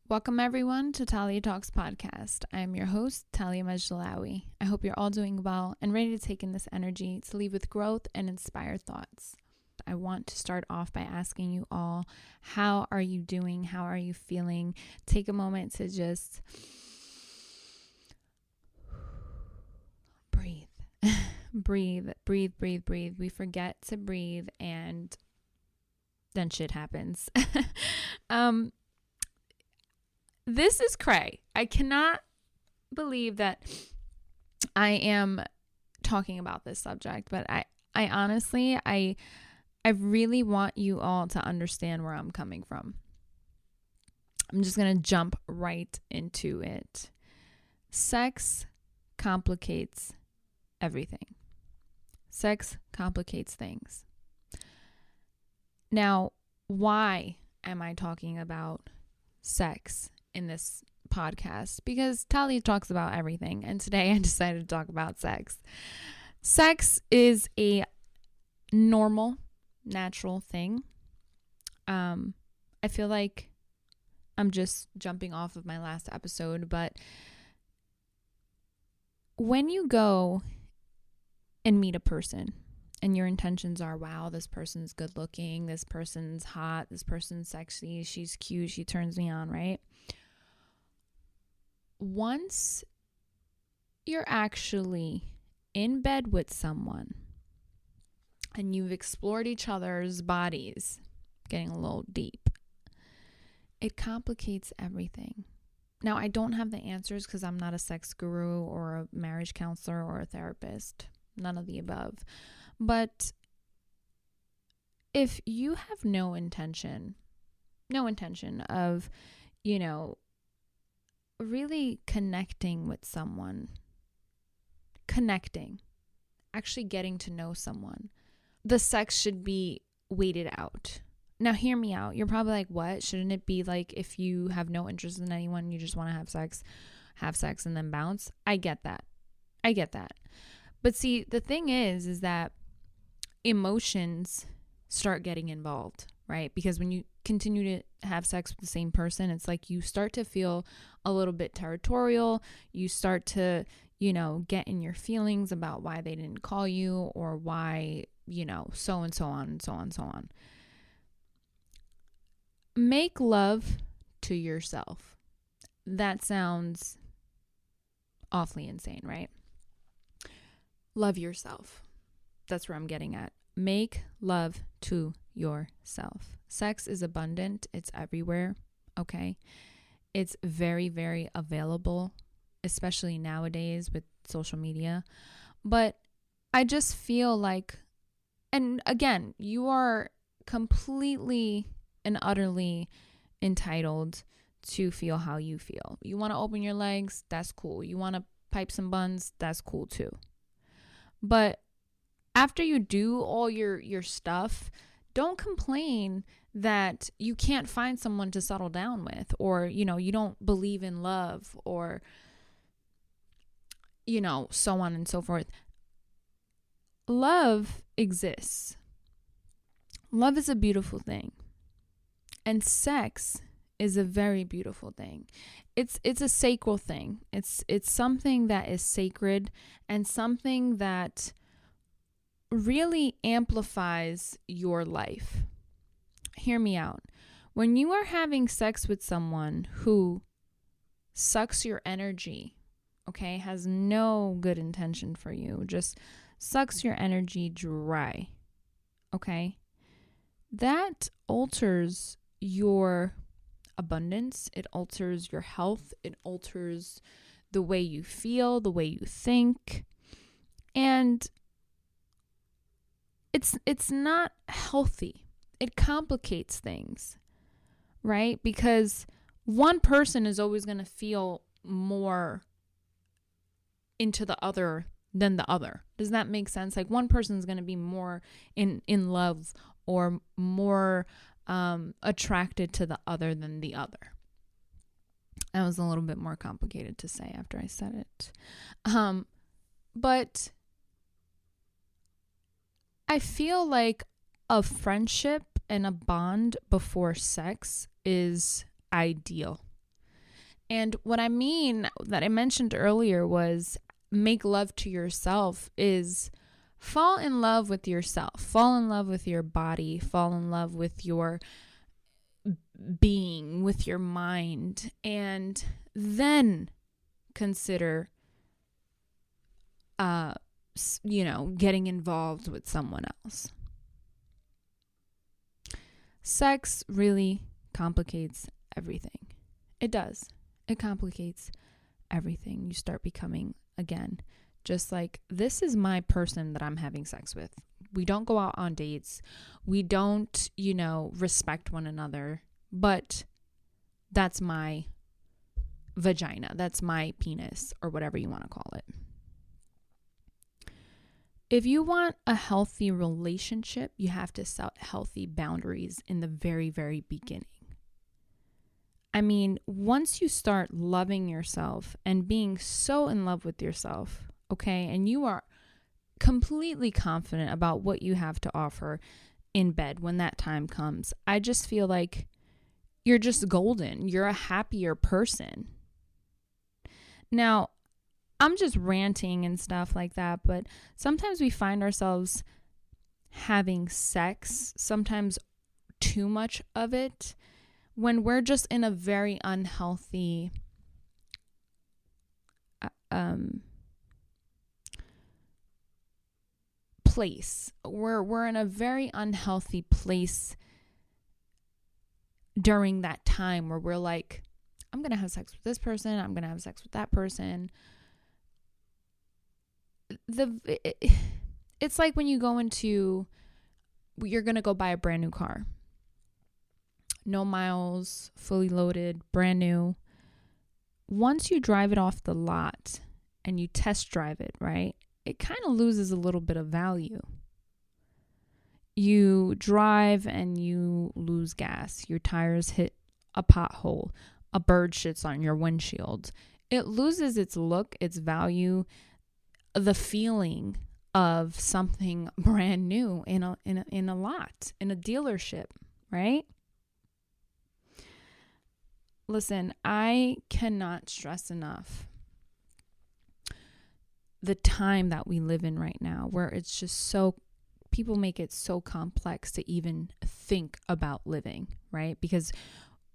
Welcome everyone to TaliaTalks podcast. I am your host, Talia Majdalawi. I hope you're all doing well and ready to take in this energy to leave with growth and inspired thoughts. I want to start off by asking you all, how are you doing? How are you feeling? Take a moment to just breathe. breathe. We forget to breathe and then shit happens. This is cray. I cannot believe that I am talking about this subject, but I honestly, I really want you all to understand where I'm coming from. I'm just going to jump right into it. Sex complicates everything. Sex complicates things. Now, why am I talking about sex in this podcast? Because Talia talks about everything, and today I decided to talk about sex. Sex is a normal, natural thing. I feel like I'm just jumping off of my last episode, but when you go and meet a person and your intentions are, wow, this person's good looking, this person's hot, this person's sexy, she's cute, she turns me on, right? Once you're actually in bed with someone and you've explored each other's bodies, getting a little deep, it complicates everything. Now, I don't have the answers because I'm not a sex guru or a marriage counselor or a therapist, none of the above. But if you have no intention of, really connecting with someone, actually getting to know someone, the sex should be waited out. Now, hear me out. You're probably like, what? Shouldn't it be like if you have no interest in anyone, you just want to have sex and then bounce? I get that. But see, the thing is that emotions start getting involved, right? Because when you continue to have sex with the same person, it's like you start to feel a little bit territorial. You start to, get in your feelings about why they didn't call you or why, so and so on and so on and so on. Make love to yourself. That sounds awfully insane, right? Love yourself. That's where I'm getting at. Make love to yourself. Sex is abundant. It's everywhere. Okay. It's very, very available, especially nowadays with social media. But I just feel like, and again, you are completely and utterly entitled to feel how you feel. You want to open your legs? That's cool. You want to pipe some buns? That's cool too. But after you do all your stuff, don't complain that you can't find someone to settle down with, or, you don't believe in love, or, so on and so forth. Love exists. Love is a beautiful thing. And sex is a very beautiful thing. It's a sacral thing. It's something that is sacred and something that really amplifies your life. Hear me out. When you are having sex with someone who sucks your energy, okay, has no good intention for you, just sucks your energy dry, okay, that alters your abundance. It alters your health. It alters the way you feel, the way you think. And it's not healthy. It complicates things, right? Because one person is always going to feel more into the other than the other. Does that make sense? Like one person is going to be more in love or more attracted to the other than the other. That was a little bit more complicated to say after I said it. But I feel like a friendship and a bond before sex is ideal. And what I mean that I mentioned earlier was make love to yourself is fall in love with yourself, fall in love with your body, fall in love with your being, with your mind, and then consider, getting involved with someone else. Sex really complicates everything. It does. It complicates everything. You start becoming, again, just like, this is my person that I'm having sex with. We don't go out on dates. We don't, respect one another. But that's my vagina. That's my penis, or whatever you want to call it. If you want a healthy relationship, you have to set healthy boundaries in the very, very beginning. I mean, once you start loving yourself and being so in love with yourself, okay, and you are completely confident about what you have to offer in bed when that time comes, I just feel like you're just golden. You're a happier person. Now, I'm just ranting and stuff like that, but sometimes we find ourselves having sex, sometimes too much of it, when we're just in a very unhealthy place. We're in a very unhealthy place during that time where we're like, I'm going to have sex with this person, I'm going to have sex with that person. It's like when you go you're going to go buy a brand new car. No miles, fully loaded, brand new. Once you drive it off the lot and you test drive it, right, it kind of loses a little bit of value. You drive and you lose gas. Your tires hit a pothole. A bird shits on your windshield. It loses its look, its value, the feeling of something brand new in a lot, in a dealership, right? Listen, I cannot stress enough the time that we live in right now, where it's just people make it so complex to even think about living, right? Because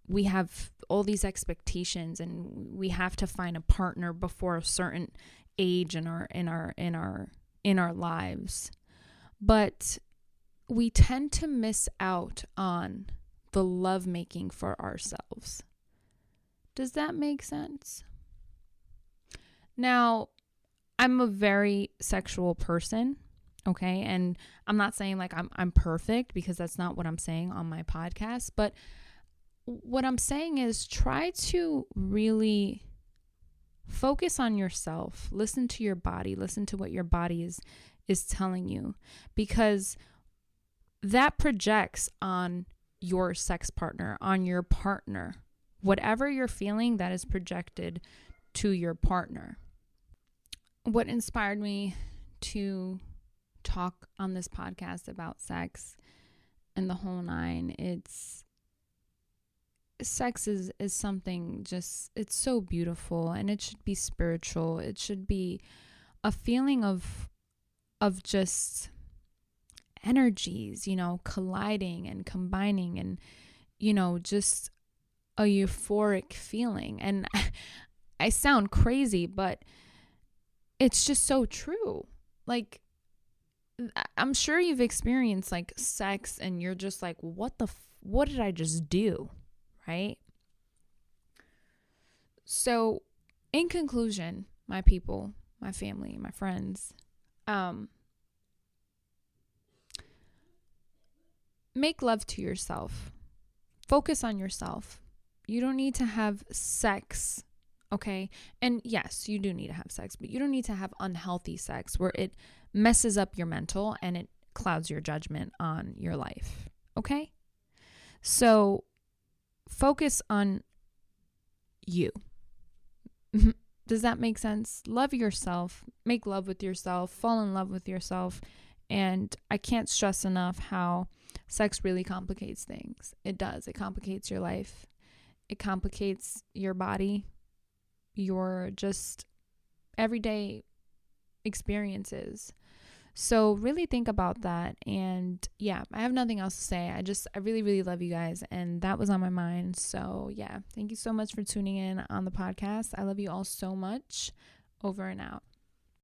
we have all these expectations and we have to find a partner before a certain age in our lives. But we tend to miss out on the lovemaking for ourselves. Does that make sense? Now, I'm a very sexual person, okay? And I'm not saying like I'm perfect, because that's not what I'm saying on my podcast. But what I'm saying is, try to really focus on yourself. Listen to your body. Listen to what your body is telling you, because that projects on your sex partner, on your partner. Whatever you're feeling, that is projected to your partner. What inspired me to talk on this podcast about sex and the whole nine, sex is something just, it's so beautiful, and it should be spiritual. It should be a feeling of just energies, colliding and combining, and, just a euphoric feeling. And I sound crazy, but it's just so true. Like, I'm sure you've experienced like sex and you're just like, what did I just do? Right? So in conclusion, my people, my family, my friends, make love to yourself. Focus on yourself. You don't need to have sex, okay? And yes, you do need to have sex, but you don't need to have unhealthy sex where it messes up your mental and it clouds your judgment on your life, okay? So focus on you. Does that make sense? Love yourself. Make love with yourself. Fall in love with yourself. And I can't stress enough how sex really complicates things. It does. It complicates your life. It complicates your body. your just everyday experiences. So really think about that. And yeah, I have nothing else to say. I really, really love you guys. And that was on my mind. So yeah, thank you so much for tuning in on the podcast. I love you all so much. Over and out.